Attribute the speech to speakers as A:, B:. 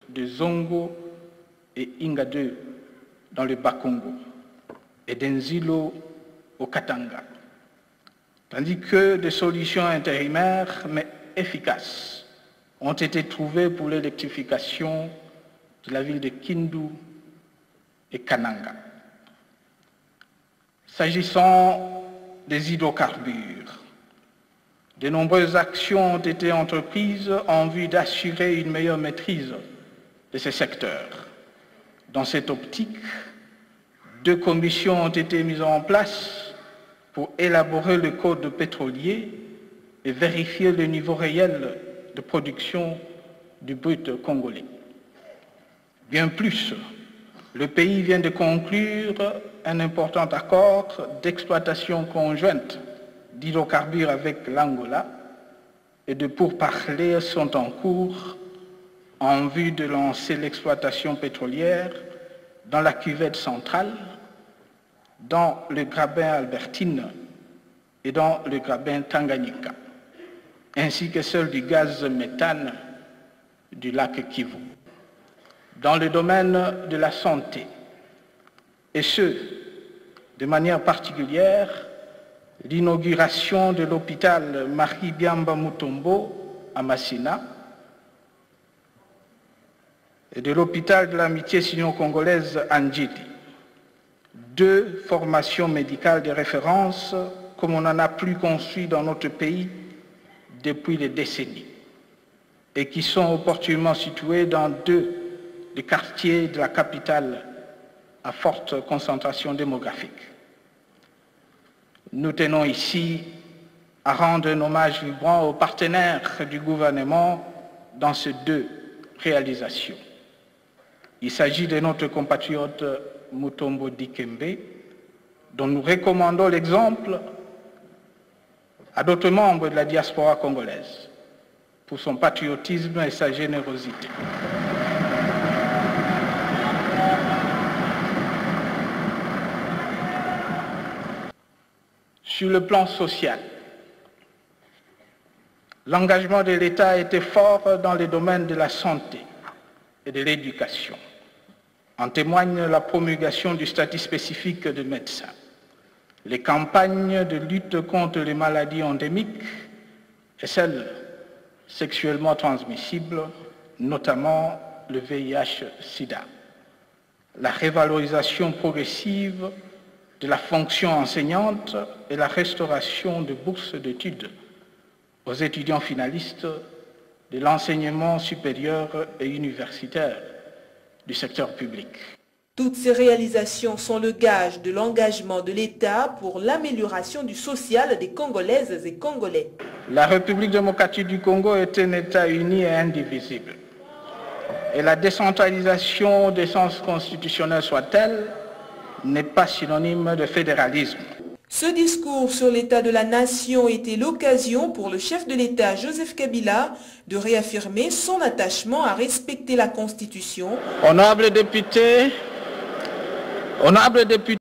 A: de Zongo et Inga 2 dans le Bas-Congo et d'Enzilo au Katanga, tandis que des solutions intérimaires mais efficaces ont été trouvées pour l'électrification de la ville de Kindu et Kananga. S'agissant des hydrocarbures, de nombreuses actions ont été entreprises en vue d'assurer une meilleure maîtrise de ces secteurs. Dans cette optique, 2 commissions ont été mises en place pour élaborer le code pétrolier et vérifier le niveau réel de production du brut congolais. Bien plus, le pays vient de conclure un important accord d'exploitation conjointe d'hydrocarbures avec l'Angola et de pourparlers sont en cours en vue de lancer l'exploitation pétrolière dans la cuvette centrale, dans le Grabin Albertine et dans le Grabin Tanganyika, ainsi que celle du gaz méthane du lac Kivu. Dans le domaine de la santé, et ce, de manière particulière, l'inauguration de l'hôpital Marie Biamba Mutombo à Massina et de l'hôpital de l'amitié sino-congolaise Andjili, 2 formations médicales de référence comme on n'en a plus construit dans notre pays depuis des décennies et qui sont opportunément situées dans 2 des quartiers de la capitale à forte concentration démographique. Nous tenons ici à rendre un hommage vibrant aux partenaires du gouvernement dans ces 2 réalisations. Il s'agit de notre compatriote Mutombo Dikembe, dont nous recommandons l'exemple à d'autres membres de la diaspora congolaise pour son patriotisme et sa générosité. Sur le plan social, l'engagement de l'État était fort dans les domaines de la santé et de l'éducation. En témoigne la promulgation du statut spécifique de médecin, les campagnes de lutte contre les maladies endémiques et celles sexuellement transmissibles, notamment le VIH-Sida, la révalorisation progressive de la fonction enseignante et la restauration de bourses d'études aux étudiants finalistes de l'enseignement supérieur et universitaire du secteur public.
B: Toutes ces réalisations sont le gage de l'engagement de l'État pour l'amélioration du social des Congolaises et Congolais.
A: La République démocratique du Congo est un État uni et indivisible. Et la décentralisation des sens constitutionnels soit-elle, n'est pas synonyme de fédéralisme.
B: Ce discours sur l'état de la nation était l'occasion pour le chef de l'État Joseph Kabila de réaffirmer son attachement à respecter la Constitution.
A: Honorables députés,